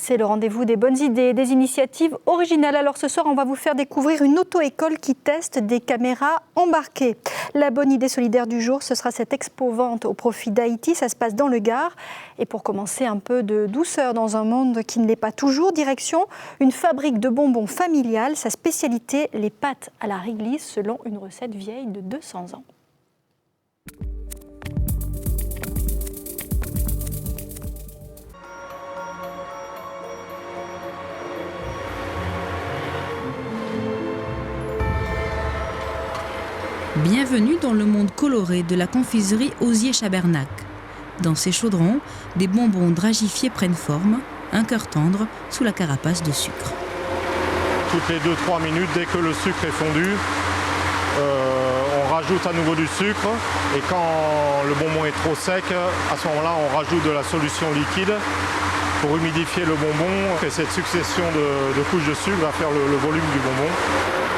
C'est le rendez-vous des bonnes idées, des initiatives originales. Alors ce soir, on va vous faire découvrir une auto-école qui teste des caméras embarquées. La bonne idée solidaire du jour, ce sera cette expo-vente au profit d'Haïti. Ça se passe dans le Gard. Et pour commencer, un peu de douceur dans un monde qui ne l'est pas toujours. Direction une fabrique de bonbons familiale. Sa spécialité, les pâtes à la réglisse, selon une recette vieille de 200 ans. Bienvenue dans le monde coloré de la confiserie Osier-Chabernac. Dans ces chaudrons, des bonbons dragifiés prennent forme, un cœur tendre sous la carapace de sucre. Toutes les 2-3 minutes, dès que le sucre est fondu, on rajoute à nouveau du sucre. Et quand le bonbon est trop sec, à ce moment-là, on rajoute de la solution liquide pour humidifier le bonbon. Et cette succession de couches de sucre va faire le volume du bonbon.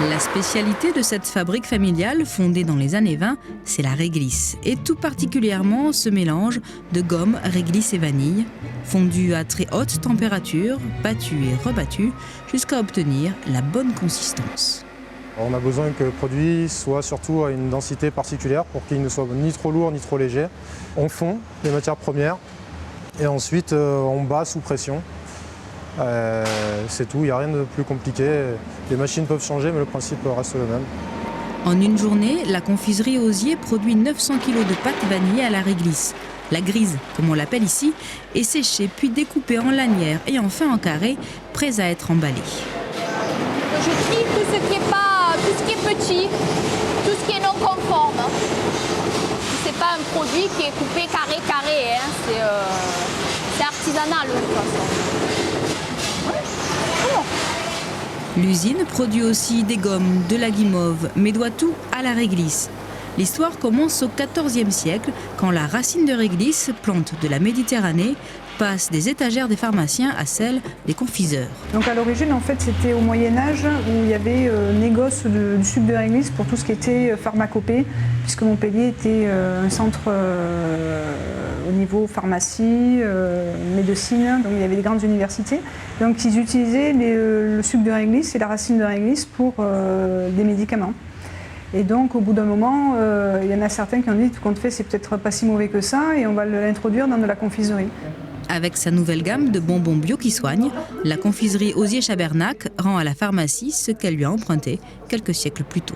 La spécialité de cette fabrique familiale, fondée dans les années 20, c'est la réglisse. Et tout particulièrement ce mélange de gomme, réglisse et vanille, fondu à très haute température, battu et rebattu, jusqu'à obtenir la bonne consistance. On a besoin que le produit soit surtout à une densité particulière pour qu'il ne soit ni trop lourd ni trop léger. On fond les matières premières et ensuite on bat sous pression. C'est tout, il n'y a rien de plus compliqué. Les machines peuvent changer, mais le principe reste le même. En une journée, la confiserie Osier produit 900 kg de pâte vanillée à la réglisse. La grise, comme on l'appelle ici, est séchée puis découpée en lanières et enfin en carrés, prêts à être emballés. Je trie tout ce qui est petit, tout ce qui est non conforme. C'est pas un produit qui est coupé carré, hein. C'est artisanal de toute façon. L'usine produit aussi des gommes, de la guimauve, mais doit tout à la réglisse. L'histoire commence au XIVe siècle, quand la racine de réglisse, plante de la Méditerranée, passe des étagères des pharmaciens à celles des confiseurs. Donc à l'origine, en fait, c'était au Moyen-Âge où il y avait négoce du sucre de réglisse pour tout ce qui était pharmacopée, puisque Montpellier était un centre au niveau pharmacie, médecine, donc il y avait des grandes universités. Donc ils utilisaient le sucre de réglisse et la racine de réglisse pour des médicaments. Et donc au bout d'un moment, il y en a certains qui ont dit tout compte fait, c'est peut-être pas si mauvais que ça et on va l'introduire dans de la confiserie. Avec sa nouvelle gamme de bonbons bio qui soignent, la confiserie Osier-Chabernac rend à la pharmacie ce qu'elle lui a emprunté quelques siècles plus tôt.